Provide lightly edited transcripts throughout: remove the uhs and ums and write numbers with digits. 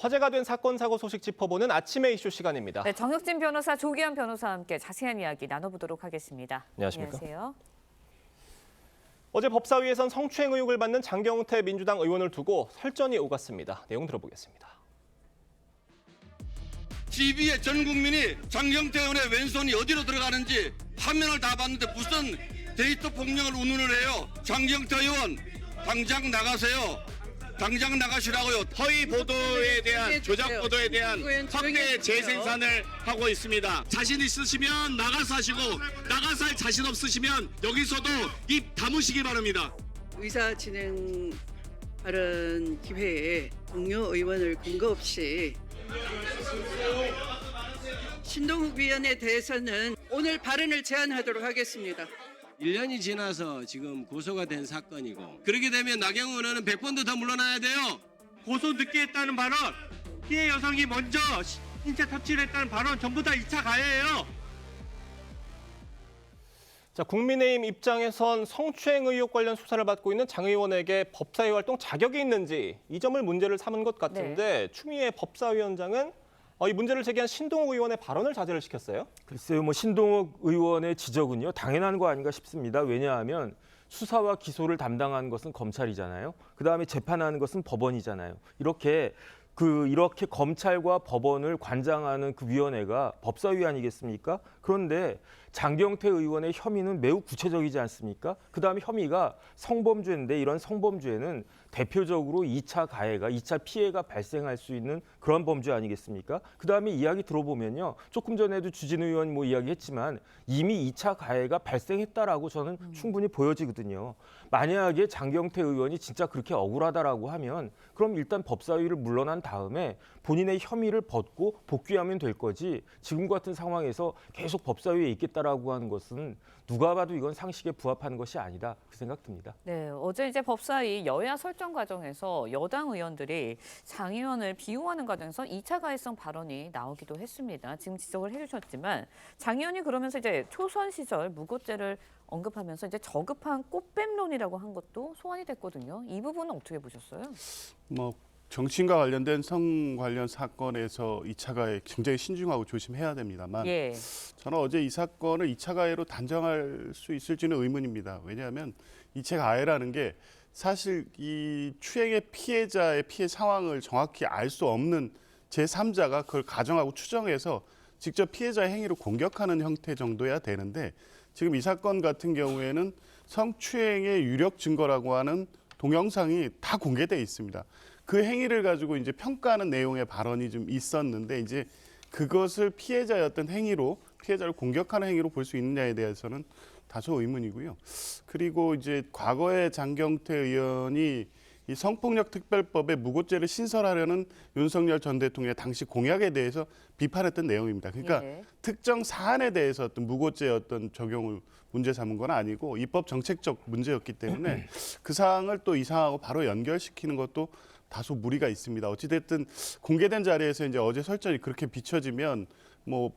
화제가 된 사건 사고 소식 짚어보는 아침의 이슈 시간입니다. 네, 정혁진 변호사, 조기현 변호사와 함께 자세한 이야기 나눠보도록 하겠습니다. 안녕하십니까? 안녕하세요. 어제 법사위에선 성추행 의혹을 받는 장경태 민주당 의원을 두고 설전이 오갔습니다. 내용 들어보겠습니다. TV에 전 국민이 장경태 의원의 왼손이 어디로 들어가는지 화면을 다 봤는데 무슨 데이터 폭력을 운운을 해요. 장경태 의원 당장 나가세요. 당장 나가시라고요. 허위 보도에 대한 조작 보도에 대한 확대 재생산을 하고 있습니다. 자신 있으시면 나가서 하시고 나가서 할 자신 없으시면 여기서도 입 다무시기 바랍니다. 의사 진행 발언 기회에 동료 의원을 근거 없이 신동욱 위원에 대해서는 오늘 발언을 제한하도록 하겠습니다. 1년이 지나서 지금 고소가 된 사건이고 그렇게 되면 나경원 의원은 100번도 더 물러나야 돼요. 고소 늦게 했다는 발언, 피해 여성이 먼저 신체 터치를 했다는 발언 전부 다 2차 가해예요. 자, 국민의힘 입장에선 성추행 의혹 관련 수사를 받고 있는 장 의원에게 법사위 활동 자격이 있는지 이 점을 문제를 삼은 것 같은데 추미애 법사위원장은 이 문제를 제기한 신동욱 의원의 발언을 자제를 시켰어요. 글쎄요, 신동욱 의원의 지적은요 당연한 거 아닌가 싶습니다. 왜냐하면 수사와 기소를 담당하는 것은 검찰이잖아요. 그다음에 재판하는 것은 법원이잖아요. 이렇게 검찰과 법원을 관장하는 그 위원회가 법사위 아니겠습니까? 그런데 장경태 의원의 혐의는 매우 구체적이지 않습니까? 그다음에 혐의가 성범죄인데 이런 성범죄는 대표적으로 2차 가해가, 2차 피해가 발생할 수 있는 그런 범죄 아니겠습니까? 그다음에 이야기 들어보면요. 조금 전에도 주진우 의원 이야기했지만 이미 2차 가해가 발생했다라고 저는 충분히 보여지거든요. 만약에 장경태 의원이 진짜 그렇게 억울하다라고 하면 그럼 일단 법사위를 물러난 다음에 본인의 혐의를 벗고 복귀하면 될 거지 지금 같은 상황에서 계속 법사위에 있겠다라고 하는 것은 누가 봐도 이건 상식에 부합하는 것이 아니다 그 생각 듭니다. 네, 어제 이제 법사위 여야 설정 과정에서 여당 의원들이 장 의원을 비호하는 과정에서 2차 가해성 발언이 나오기도 했습니다. 지금 지적을 해주셨지만 장 의원이 그러면서 이제 초선 시절 무고죄를 언급하면서 이제 저급한 꽃뱀론이라고 한 것도 소환이 됐거든요. 이 부분은 어떻게 보셨어요? 정치인과 관련된 성 관련 사건에서 2차 가해 굉장히 신중하고 조심해야 됩니다만 저는 어제 이 사건을 2차 가해로 단정할 수 있을지는 의문입니다. 왜냐하면 2차 가해라는 게 사실 이 추행의 피해자의 피해 상황을 정확히 알 수 없는 제3자가 그걸 가정하고 추정해서 직접 피해자의 행위를 공격하는 형태 정도야 되는데 지금 이 사건 같은 경우에는 성추행의 유력 증거라고 하는 동영상이 다 공개돼 있습니다. 그 행위를 가지고 이제 평가하는 내용의 발언이 좀 있었는데 이제 그것을 피해자였던 행위로 피해자를 공격하는 행위로 볼 수 있느냐에 대해서는 다소 의문이고요. 그리고 이제 과거에 장경태 의원이 이 성폭력 특별법에 무고죄를 신설하려는 윤석열 전 대통령의 당시 공약에 대해서 비판했던 내용입니다. 그러니까 특정 사안에 대해서 어떤 무고죄 어떤 적용을 문제 삼은 건 아니고 입법 정책적 문제였기 때문에 그 사항을 또 이 사항하고 바로 연결시키는 것도 다소 무리가 있습니다. 어찌됐든 공개된 자리에서 이제 어제 설전이 그렇게 비춰지면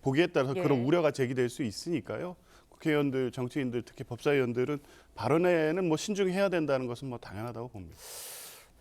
보기에 따라서 그런 우려가 제기될 수 있으니까요. 국회의원들, 정치인들, 특히 법사위원들은 발언에는 신중해야 된다는 것은 당연하다고 봅니다.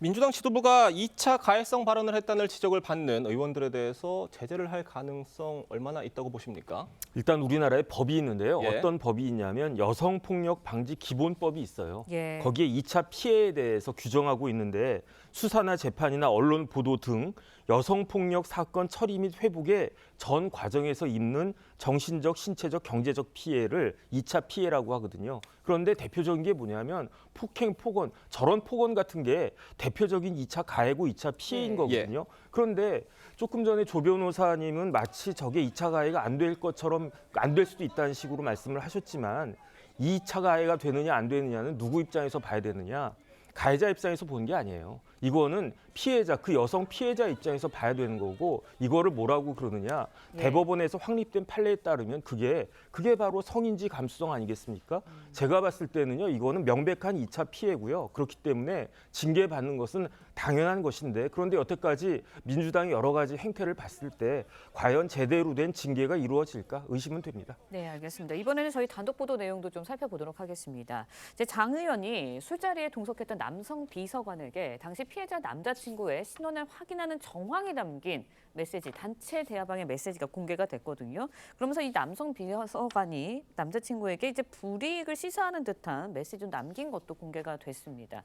민주당 지도부가 2차 가해성 발언을 했다는 지적을 받는 의원들에 대해서 제재를 할 가능성 얼마나 있다고 보십니까? 일단 우리나라에 법이 있는데요. 어떤 법이 있냐면 여성폭력 방지 기본법이 있어요. 거기에 2차 피해에 대해서 규정하고 있는데 수사나 재판이나 언론 보도 등 여성폭력 사건 처리 및 회복의 전 과정에서 입는 정신적, 신체적, 경제적 피해를 2차 피해라고 하거든요. 그런데 대표적인 게 뭐냐면 폭행, 폭언, 저런 폭언 같은 게 대표적인 2차 가해고 2차 피해인 거거든요. 그런데 조금 전에 조 변호사님은 마치 저게 2차 가해가 안 될 것처럼 안 될 수도 있다는 식으로 말씀을 하셨지만 2차 가해가 되느냐 안 되느냐는 누구 입장에서 봐야 되느냐. 가해자 입장에서 보는 게 아니에요. 이거는 피해자, 그 여성 피해자 입장에서 봐야 되는 거고 이거를 뭐라고 그러느냐. 대법원에서 확립된 판례에 따르면 그게 바로 성인지 감수성 아니겠습니까? 제가 봤을 때는요. 이거는 명백한 2차 피해고요. 그렇기 때문에 징계받는 것은 당연한 것인데 그런데 여태까지 민주당이 여러 가지 행태를 봤을 때 과연 제대로 된 징계가 이루어질까 의심은 됩니다. 네, 알겠습니다. 이번에는 저희 단독 보도 내용도 좀 살펴보도록 하겠습니다. 이제 장 의원이 술자리에 동석했던 남성 비서관에게 당시 피해자 남자친구 남자친구의 신원을 확인하는 정황이 담긴 메시지, 단체 대화방의 메시지가 공개가 됐거든요. 그러면서 이 남성 비서관이 남자친구에게 이제 불이익을 시사하는 듯한 메시지를 남긴 것도 공개가 됐습니다.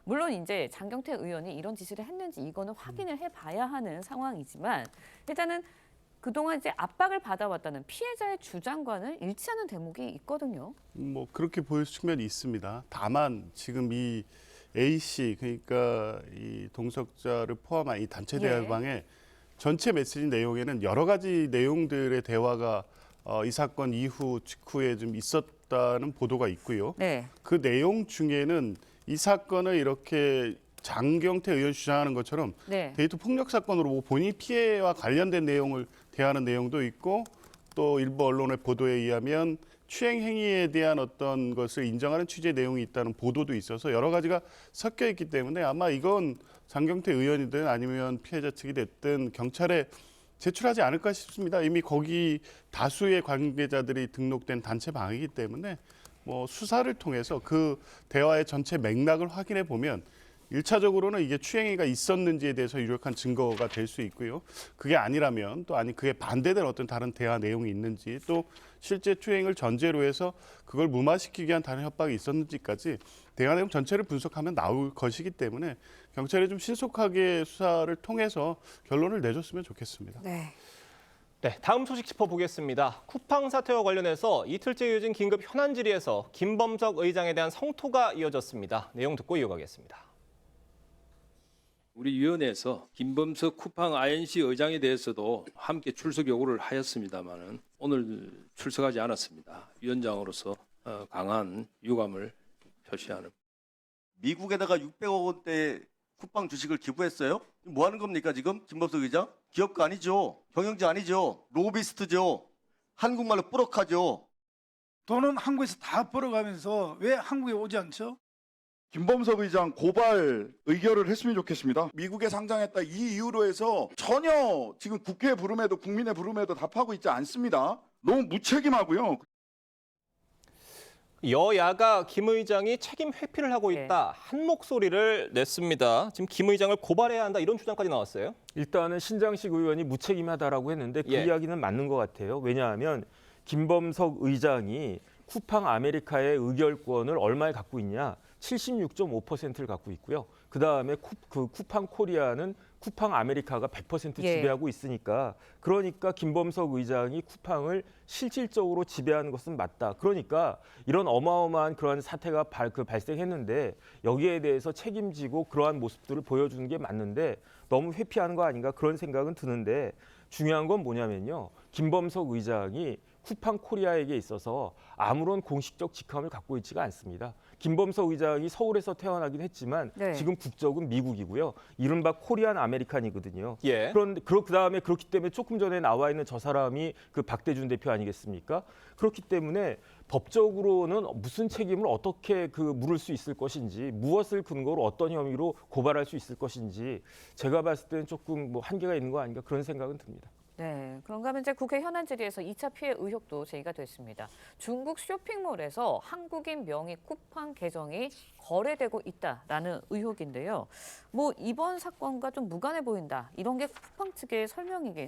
물론 이제 장경태 의원이 이런 지시를 했는지 이거는 확인을 해봐야 하는 상황이지만 일단은 그동안 이제 압박을 받아왔다는 피해자의 주장과는 일치하는 대목이 있거든요. 뭐 그렇게 보일 측면이 있습니다. 다만 지금 이 A 씨 그러니까 이 동석자를 포함한 이 단체 대화방에 전체 메시지 내용에는 여러 가지 내용들의 대화가 이 사건 이후 직후에 좀 있었다는 보도가 있고요. 네. 그 내용 중에는 이 사건을 이렇게 장경태 의원 주장하는 것처럼 데이트 폭력 사건으로 본인 피해와 관련된 내용을 대하는 내용도 있고 또 일부 언론의 보도에 의하면 추행 행위에 대한 어떤 것을 인정하는 취지의 내용이 있다는 보도도 있어서 여러 가지가 섞여 있기 때문에 아마 이건 장경태 의원이든 아니면 피해자 측이 됐든 경찰에 제출하지 않을까 싶습니다. 이미 거기 다수의 관계자들이 등록된 단체 방이기 때문에 뭐 수사를 통해서 그 대화의 전체 맥락을 확인해 보면 1차적으로는 이게 추행위가 있었는지에 대해서 유력한 증거가 될 수 있고요. 그게 아니라면 또 아니 그에 반대된 어떤 다른 대화 내용이 있는지 또 실제 추행을 전제로 해서 그걸 무마시키기 위한 다른 협박이 있었는지까지 대화 내용 전체를 분석하면 나올 것이기 때문에 경찰이 좀 신속하게 수사를 통해서 결론을 내줬으면 좋겠습니다. 네. 네, 다음 소식 짚어보겠습니다. 쿠팡 사태와 관련해서 이틀째 이어진 긴급 현안 질의에서 김범석 의장에 대한 성토가 이어졌습니다. 내용 듣고 이어가겠습니다. 우리 위원회에서 김범석 쿠팡 INC 의장에 대해서도 함께 출석 요구를 하였습니다마는 오늘 출석하지 않았습니다. 위원장으로서 강한 유감을 표시하는. 미국에다가 600억 원대 쿠팡 주식을 기부했어요? 뭐 하는 겁니까 지금 김범석 의장? 기업가 아니죠. 경영자 아니죠. 로비스트죠. 한국말로 뿌럭하죠. 돈은 한국에서 다 벌어가면서 왜 한국에 오지 않죠? 김범석 의장 고발 의결을 했으면 좋겠습니다. 미국에 상장했다 이 이유로 해서 전혀 지금 국회 부름에도 국민의 부름에도 답하고 있지 않습니다. 너무 무책임하고요. 여야가 김 의장이 책임 회피를 하고 있다. 한 목소리를 냈습니다. 지금 김 의장을 고발해야 한다 이런 주장까지 나왔어요. 일단은 신장식 의원이 무책임하다라고 했는데 그 이야기는 맞는 것 같아요. 왜냐하면 김범석 의장이 쿠팡 아메리카의 의결권을 얼마에 갖고 있냐? 76.5%를 갖고 있고요. 그다음에 쿠팡 코리아는 쿠팡 아메리카가 100% 지배하고 있으니까 그러니까 김범석 의장이 쿠팡을 실질적으로 지배하는 것은 맞다. 그러니까 이런 어마어마한 그러한 사태가 발생했는데 여기에 대해서 책임지고 그러한 모습들을 보여주는 게 맞는데 너무 회피하는 거 아닌가 그런 생각은 드는데 중요한 건 뭐냐면요. 김범석 의장이 쿠팡 코리아에게 있어서 아무런 공식적 직함을 갖고 있지가 않습니다. 김범석 의장이 서울에서 태어나긴 했지만 지금 국적은 미국이고요. 이른바 코리안 아메리칸이거든요. 그런데 그다음에 그렇기 때문에 조금 전에 나와 있는 저 사람이 그 박대준 대표 아니겠습니까? 그렇기 때문에 법적으로는 무슨 책임을 어떻게 물을 수 있을 것인지 무엇을 근거로 어떤 혐의로 고발할 수 있을 것인지 제가 봤을 때는 조금 한계가 있는 거 아닌가 그런 생각은 듭니다. 네, 그런가 하면 이제 국회 현안 질의에서 2차 피해 의혹도 제기가 됐습니다. 중국 쇼핑몰에서 한국인 명의 쿠팡 계정이 거래되고 있다라는 의혹인데요. 뭐 이번 사건과 좀 무관해 보인다. 이런 게 쿠팡 측의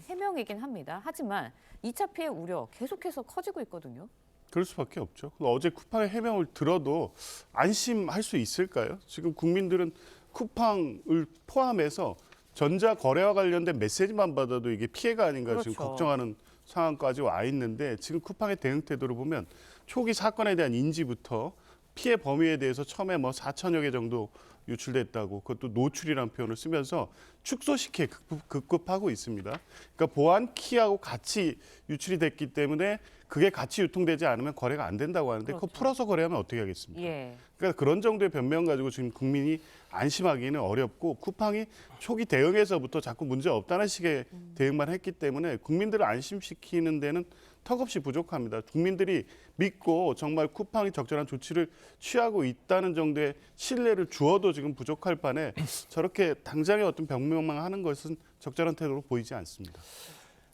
해명이긴 합니다. 하지만 2차 피해 우려 계속해서 커지고 있거든요. 그럴 수밖에 없죠. 어제 쿠팡의 해명을 들어도 안심할 수 있을까요? 지금 국민들은 쿠팡을 포함해서 전자거래와 관련된 메시지만 받아도 이게 피해가 아닌가 지금 걱정하는 상황까지 와 있는데 지금 쿠팡의 대응 태도를 보면 초기 사건에 대한 인지부터 피해 범위에 대해서 처음에 4천여 개 정도 유출됐다고 그것도 노출이라는 표현을 쓰면서 축소시켜 급급하고 있습니다. 그러니까 보안 키하고 같이 유출이 됐기 때문에 그게 같이 유통되지 않으면 거래가 안 된다고 하는데 그거 풀어서 거래하면 어떻게 하겠습니까? 그러니까 그런 정도의 변명 가지고 지금 국민이 안심하기는 어렵고 쿠팡이 초기 대응에서부터 자꾸 문제 없다는 식의 대응만 했기 때문에 국민들을 안심시키는 데는 턱없이 부족합니다. 국민들이 믿고 정말 쿠팡이 적절한 조치를 취하고 있다는 정도의 신뢰를 주어도 지금 부족할 판에 저렇게 당장의 어떤 변명만 하는 것은 적절한 태도로 보이지 않습니다.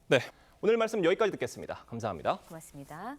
네, 오늘 말씀 여기까지 듣겠습니다. 감사합니다. 고맙습니다.